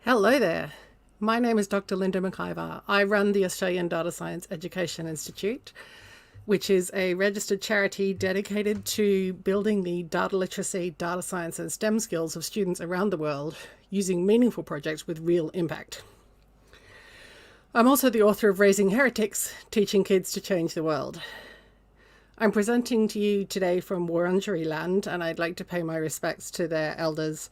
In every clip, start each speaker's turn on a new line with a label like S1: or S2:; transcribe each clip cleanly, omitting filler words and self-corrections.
S1: Hello there. My name is Dr. Linda McIver. I run the Australian Data Science Education Institute, which is a registered charity dedicated to building the data literacy, data science and STEM skills of students around the world using meaningful projects with real impact. I'm also the author of Raising Heretics, Teaching Kids to Change the World. I'm presenting to you today from Wurundjeri land, and I'd like to pay my respects to their elders,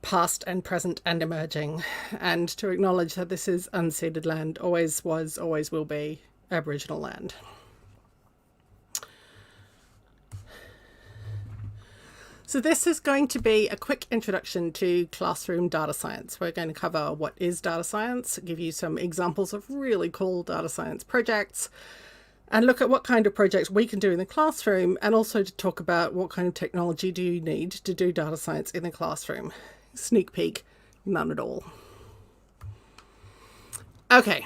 S1: past and present and emerging, and to acknowledge that this is unceded land, always was, always will be Aboriginal land. So this is going to be a quick introduction to classroom data science. We're going to cover what is data science, give you some examples of really cool data science projects, and look at what kind of projects we can do in the classroom, and also to talk about what kind of technology do you need to do data science in the classroom. Sneak peek, none at all. Okay,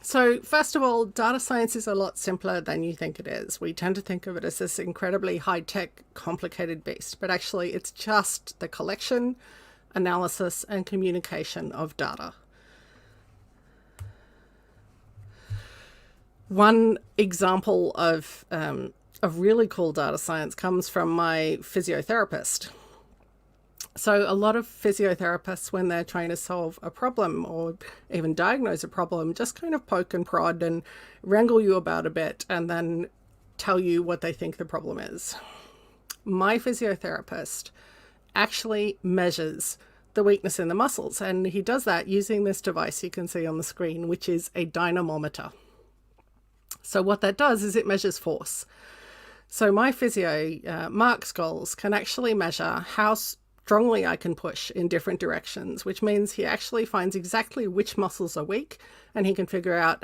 S1: so first of all, data science is a lot simpler than you think it is. We tend to think of it as this incredibly high-tech, complicated beast, but actually it's just the collection, analysis, and communication of data. One example of really cool data science comes from my physiotherapist. So a lot of physiotherapists, when they're trying to solve a problem or even diagnose a problem, just kind of poke and prod and wrangle you about a bit and then tell you what they think the problem is. My physiotherapist actually measures the weakness in the muscles, and he does that using this device you can see on the screen, which is a dynamometer. So what that does is it measures force. So my physio, Mark Scholes, can actually measure how strongly I can push in different directions, which means he actually finds exactly which muscles are weak, and he can figure out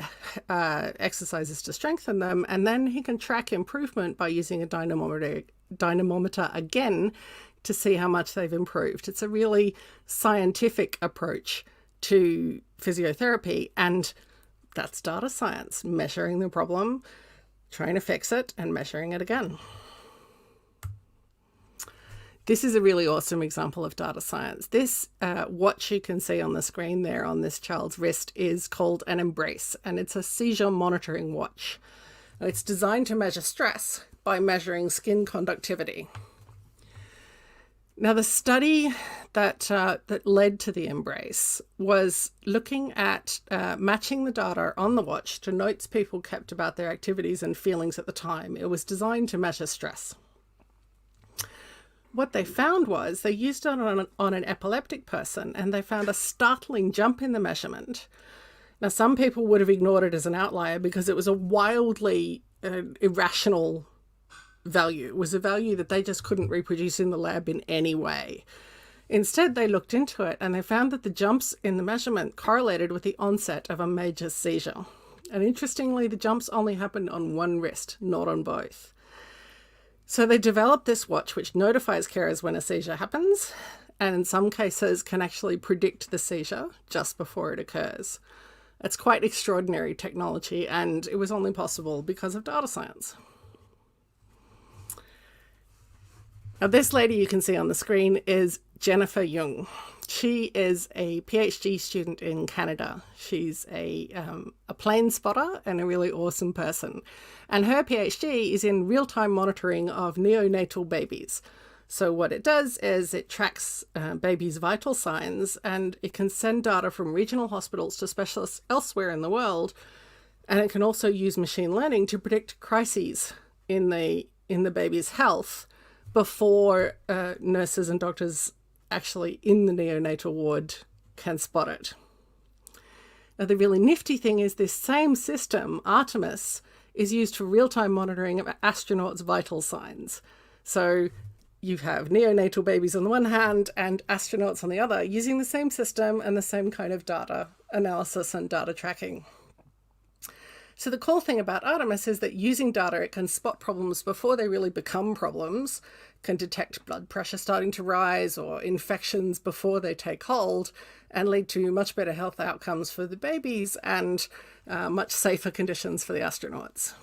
S1: exercises to strengthen them, and then he can track improvement by using a dynamometer again to see how much they've improved. It's a really scientific approach to physiotherapy, and that's data science, measuring the problem, trying to fix it, and measuring it again. This is a really awesome example of data science. This watch you can see on the screen there on this child's wrist is called an Embrace, and it's a seizure monitoring watch. It's designed to measure stress by measuring skin conductivity. Now, the study that led to the Embrace was looking at matching the data on the watch to notes people kept about their activities and feelings at the time. It was designed to measure stress. What they found was they used it on an epileptic person, and they found a startling jump in the measurement. Now, some people would have ignored it as an outlier because it was a wildly irrational value. It was a value that they just couldn't reproduce in the lab in any way. Instead, they looked into it and they found that the jumps in the measurement correlated with the onset of a major seizure. And interestingly, the jumps only happened on one wrist, not on both. So they developed this watch which notifies carers when a seizure happens, and in some cases can actually predict the seizure just before it occurs. It's quite extraordinary technology, and it was only possible because of data science. Now, this lady you can see on the screen is Jennifer Young. She is a PhD student in Canada. She's a plane spotter and a really awesome person. And her PhD is in real-time monitoring of neonatal babies. So what it does is it tracks babies' vital signs, and it can send data from regional hospitals to specialists elsewhere in the world. And it can also use machine learning to predict crises in the baby's health before nurses and doctors actually in the neonatal ward can spot it. Now, the really nifty thing is this same system, Artemis, is used for real-time monitoring of astronauts' vital signs. So you have neonatal babies on the one hand and astronauts on the other, using the same system and the same kind of data analysis and data tracking. So the cool thing about Artemis is that using data, it can spot problems before they really become problems, can detect blood pressure starting to rise or infections before they take hold, and lead to much better health outcomes for the babies and much safer conditions for the astronauts.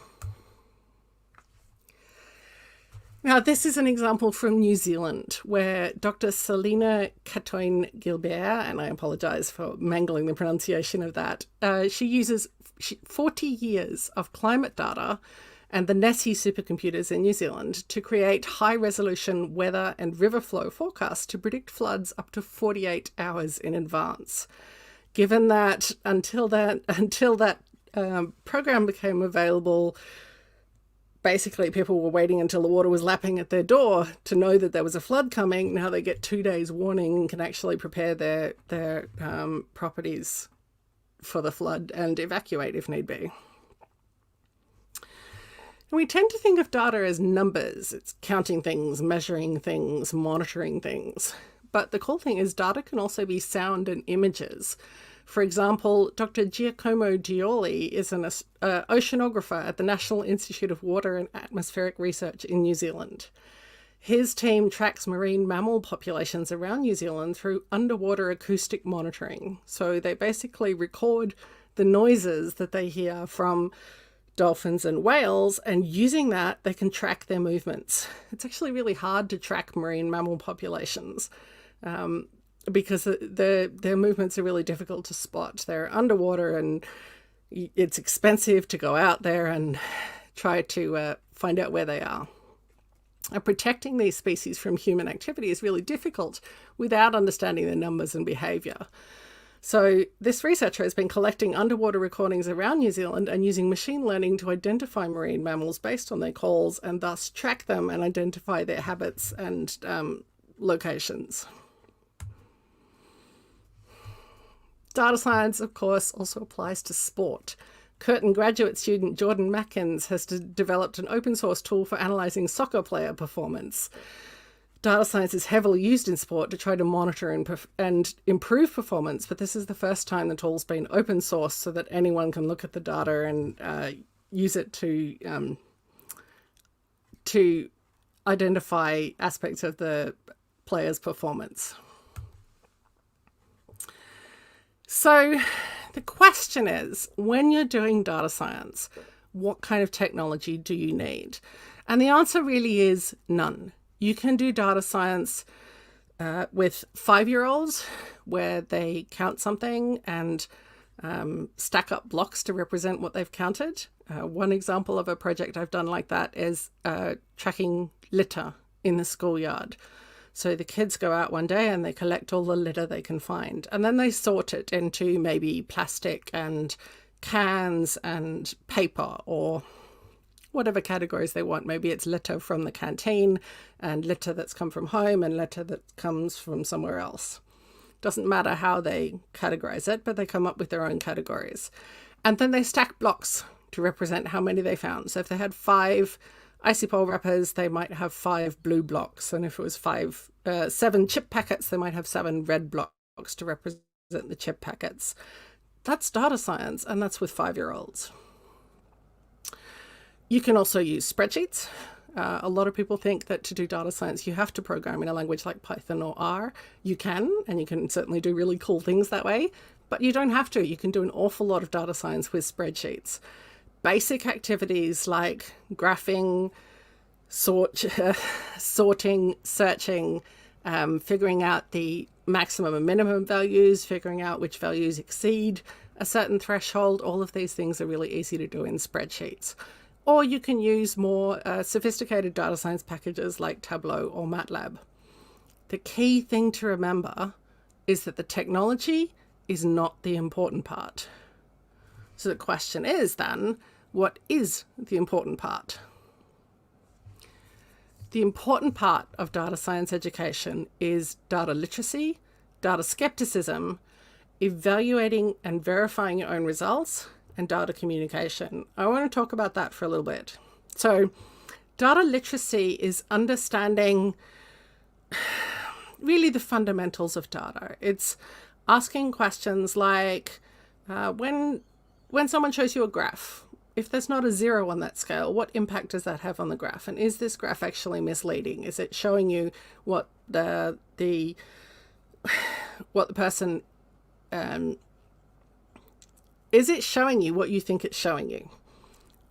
S1: Now, this is an example from New Zealand where Dr. Selina Catoine-Gilbert, and I apologise for mangling the pronunciation of that, she uses 40 years of climate data and the NESI supercomputers in New Zealand to create high-resolution weather and river flow forecasts to predict floods up to 48 hours in advance. Given that until that program became available, basically people were waiting until the water was lapping at their door to know that there was a flood coming. Now they get 2 days warning and can actually prepare their properties for the flood and evacuate if need be. And we tend to think of data as numbers. It's counting things, measuring things, monitoring things. But the cool thing is data can also be sound and images. For example, Dr. Giacomo is an oceanographer at the National Institute of Water and Atmospheric Research in New Zealand. His team tracks marine mammal populations around New Zealand through underwater acoustic monitoring. So they basically record the noises that they hear from dolphins and whales, and using that, they can track their movements. It's actually really hard to track marine mammal populations. Because their movements are really difficult to spot. They're underwater and it's expensive to go out there and try to find out where they are. And protecting these species from human activity is really difficult without understanding their numbers and behaviour. So this researcher has been collecting underwater recordings around New Zealand and using machine learning to identify marine mammals based on their calls and thus track them and identify their habits and locations. Data science, of course, also applies to sport. Curtin graduate student Jordan Mackins has developed an open source tool for analysing soccer player performance. Data science is heavily used in sport to try to monitor and improve performance, but this is the first time the tool's been open source so that anyone can look at the data and use it to identify aspects of the player's performance. So the question is, when you're doing data science, what kind of technology do you need? And the answer really is none. You can do data science with 5-year-olds where they count something and stack up blocks to represent what they've counted. One example of a project I've done like that is tracking litter in the schoolyard. So the kids go out one day and they collect all the litter they can find, and then they sort it into maybe plastic and cans and paper or whatever categories they want. Maybe it's litter from the canteen and litter that's come from home and litter that comes from somewhere else. Doesn't matter how they categorize it, but they come up with their own categories. And then they stack blocks to represent how many they found. So if they had 5 icy pole wrappers, they might have 5 blue blocks. And if it was 7 chip packets, they might have 7 red blocks to represent the chip packets. That's data science, and that's with 5-year-olds. You can also use spreadsheets. A lot of people think that to do data science, you have to program in a language like Python or R. You can, and you can certainly do really cool things that way, but you don't have to. You can do an awful lot of data science with spreadsheets. Basic activities like graphing, sorting, searching, figuring out the maximum and minimum values, figuring out which values exceed a certain threshold. All of these things are really easy to do in spreadsheets. Or you can use more sophisticated data science packages like Tableau or MATLAB. The key thing to remember is that the technology is not the important part. So the question is then, what is the important part? The important part of data science education is data literacy, data skepticism, evaluating and verifying your own results, and data communication. I want to talk about that for a little bit. So data literacy is understanding really the fundamentals of data. It's asking questions like, when someone shows you a graph, if there's not a 0 on that scale, what impact does that have on the graph? And is this graph actually misleading? Is it showing you what the person, is it showing you what you think it's showing you?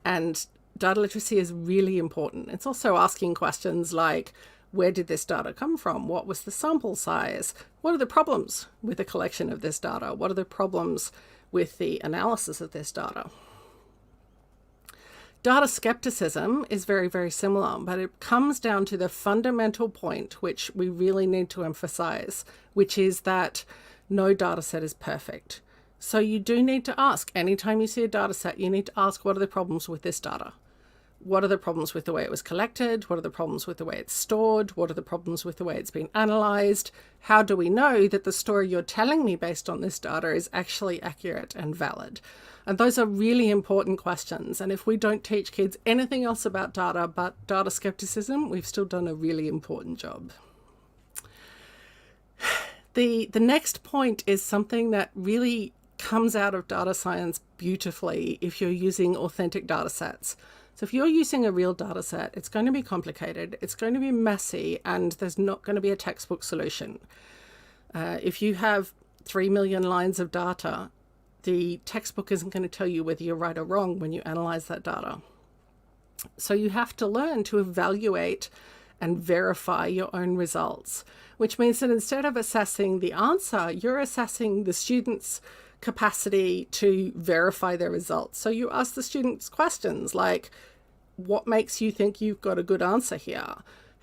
S1: And data literacy is really important. It's also asking questions like, where did this data come from? What was the sample size? What are the problems with the collection of this data? What are the problems with the analysis of this data? Data skepticism is very, very similar, but it comes down to the fundamental point which we really need to emphasize, which is that no data set is perfect. So you do need to ask, anytime you see a data set, you need to ask, what are the problems with this data? What are the problems with the way it was collected? What are the problems with the way it's stored? What are the problems with the way it's been analyzed? How do we know that the story you're telling me based on this data is actually accurate and valid? And those are really important questions. And if we don't teach kids anything else about data but data skepticism, we've still done a really important job. The next point is something that really comes out of data science beautifully if you're using authentic data sets. So if you're using a real data set, it's going to be complicated, it's going to be messy, and there's not going to be a textbook solution. If you have 3 million lines of data, the textbook isn't going to tell you whether you're right or wrong when you analyze that data. So you have to learn to evaluate and verify your own results, which means that instead of assessing the answer, you're assessing the student's capacity to verify their results. So you ask the students questions like, what makes you think you've got a good answer here?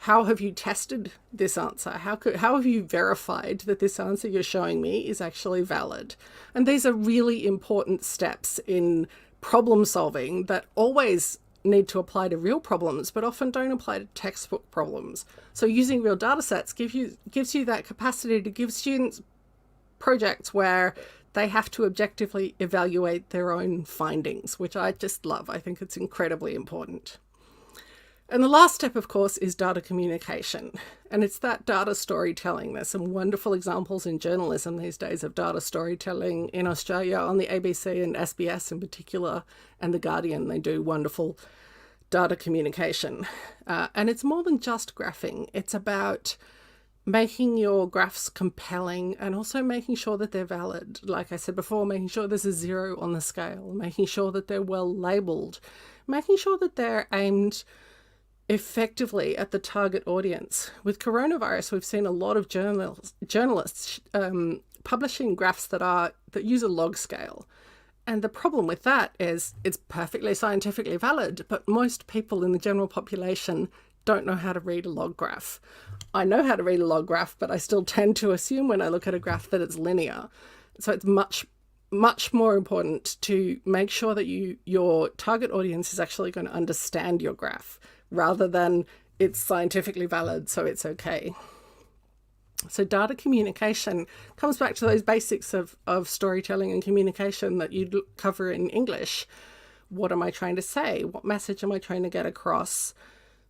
S1: How have you tested this answer? How have you verified that this answer you're showing me is actually valid? And these are really important steps in problem solving that always need to apply to real problems, but often don't apply to textbook problems. So using real data sets gives you that capacity to give students projects where they have to objectively evaluate their own findings, which I just love. I think it's incredibly important. And the last step, of course, is data communication. And it's that data storytelling. There's some wonderful examples in journalism these days of data storytelling in Australia on the ABC and SBS in particular, and The Guardian. They do wonderful data communication. And it's more than just graphing. It's about making your graphs compelling and also making sure that they're valid. Like I said before, making sure there's a 0 on the scale, making sure that they're well labeled, making sure that they're aimed effectively at the target audience. With coronavirus, we've seen a lot of journalists publishing graphs that use a log scale. And the problem with that is it's perfectly scientifically valid, but most people in the general population don't know how to read a log graph. I know how to read a log graph, but I still tend to assume when I look at a graph that it's linear. So it's much more important to make sure that your target audience is actually going to understand your graph rather than it's scientifically valid, so it's okay. So data communication comes back to those basics of storytelling and communication that you'd cover in English. What am I trying to say? What message am I trying to get across?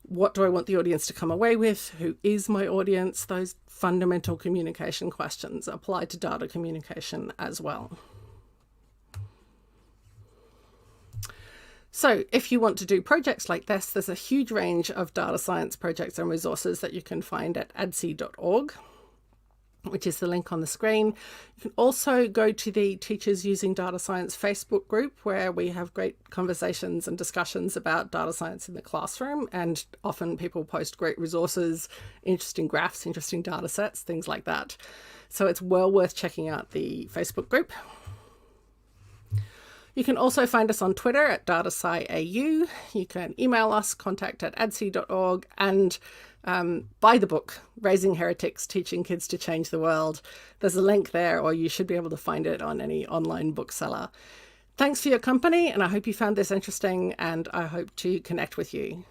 S1: What do I want the audience to come away with? Who is my audience? Those fundamental communication questions apply to data communication as well. So if you want to do projects like this, there's a huge range of data science projects and resources that you can find at adc.org, which is the link on the screen. You can also go to the Teachers Using Data Science Facebook group, where we have great conversations and discussions about data science in the classroom, and often people post great resources, interesting graphs, interesting data sets, things like that. So it's well worth checking out the Facebook group. You can also find us on Twitter at datasciAU. You can email us, contact@adc.org, and buy the book, Raising Heretics, Teaching Kids to Change the World. There's a link there, or you should be able to find it on any online bookseller. Thanks for your company, and I hope you found this interesting, and I hope to connect with you.